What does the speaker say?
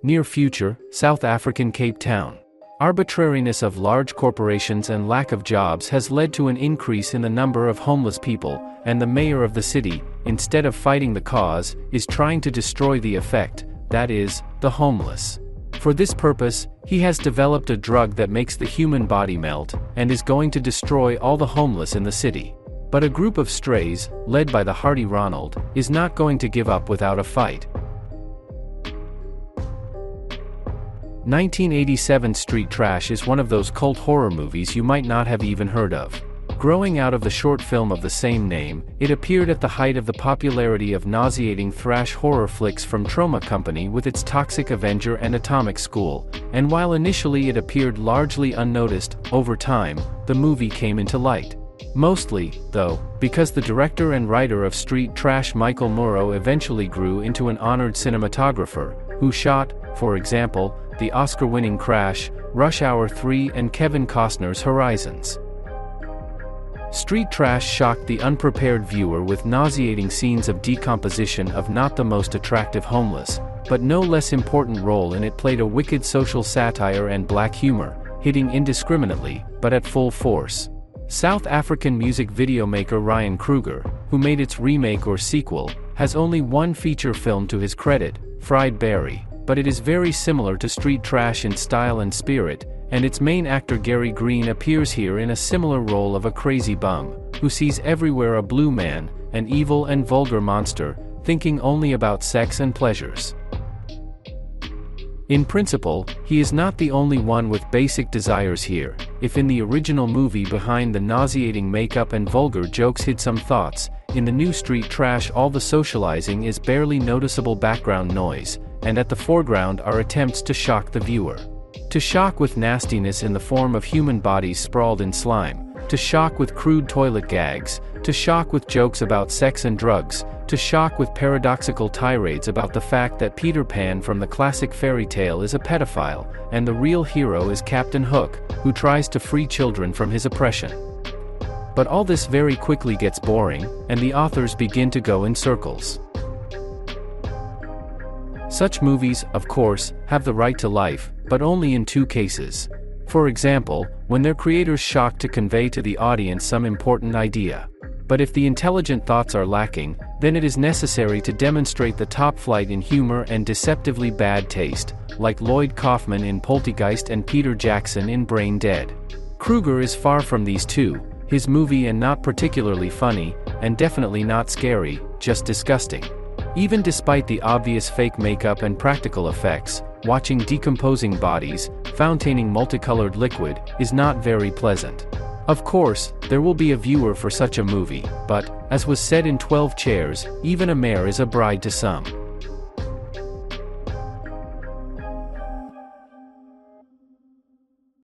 Near future, South African Cape Town. Arbitrariness of large corporations and lack of jobs has led to an increase in the number of homeless people, and the mayor of the city, instead of fighting the cause, is trying to destroy the effect, that is, the homeless. For this purpose, he has developed a drug that makes the human body melt, and is going to destroy all the homeless in the city. But a group of strays, led by the hardy Ronald, is not going to give up without a fight. 1987 Street Trash is one of those cult horror movies you might not have even heard of. Growing out of the short film of the same name, it appeared at the height of the popularity of nauseating thrash horror flicks from Troma Company with its Toxic Avenger and Atomic School, and while initially it appeared largely unnoticed, over time, the movie came into light. Mostly, though, because the director and writer of Street Trash Michael Murrow eventually grew into an honored cinematographer, who shot, for example, the Oscar-winning Crash, Rush Hour 3 and Kevin Costner's Horizons. Street Trash shocked the unprepared viewer with nauseating scenes of decomposition of not the most attractive homeless, but no less important role in it played a wicked social satire and black humor, hitting indiscriminately, but at full force. South African music video maker Ryan Kruger, who made its remake or sequel, has only one feature film to his credit, Fried Berry, but it is very similar to Street Trash in style and spirit, and its main actor Gary Green appears here in a similar role of a crazy bum, who sees everywhere a blue man, an evil and vulgar monster, thinking only about sex and pleasures. In principle, he is not the only one with basic desires here. If in the original movie behind the nauseating makeup and vulgar jokes hid some thoughts, in the new Street Trash all the socializing is barely noticeable background noise, and at the foreground are attempts to shock the viewer. To shock with nastiness in the form of human bodies sprawled in slime, to shock with crude toilet gags, to shock with jokes about sex and drugs, to shock with paradoxical tirades about the fact that Peter Pan from the classic fairy tale is a pedophile, and the real hero is Captain Hook, who tries to free children from his oppression. But all this very quickly gets boring, and the authors begin to go in circles. Such movies, of course, have the right to life, but only in two cases. For example, when their creators shock to convey to the audience some important idea. But if the intelligent thoughts are lacking, then it is necessary to demonstrate the top flight in humor and deceptively bad taste, like Lloyd Kaufman in Poltergeist and Peter Jackson in Brain Dead. Kruger is far from these two, his movie and not particularly funny, and definitely not scary, just disgusting. Even despite the obvious fake makeup and practical effects, watching decomposing bodies, fontaining multicolored liquid, is not very pleasant. Of course, there will be a viewer for such a movie, but, as was said in 12 Chairs, even a mare is a bride to some.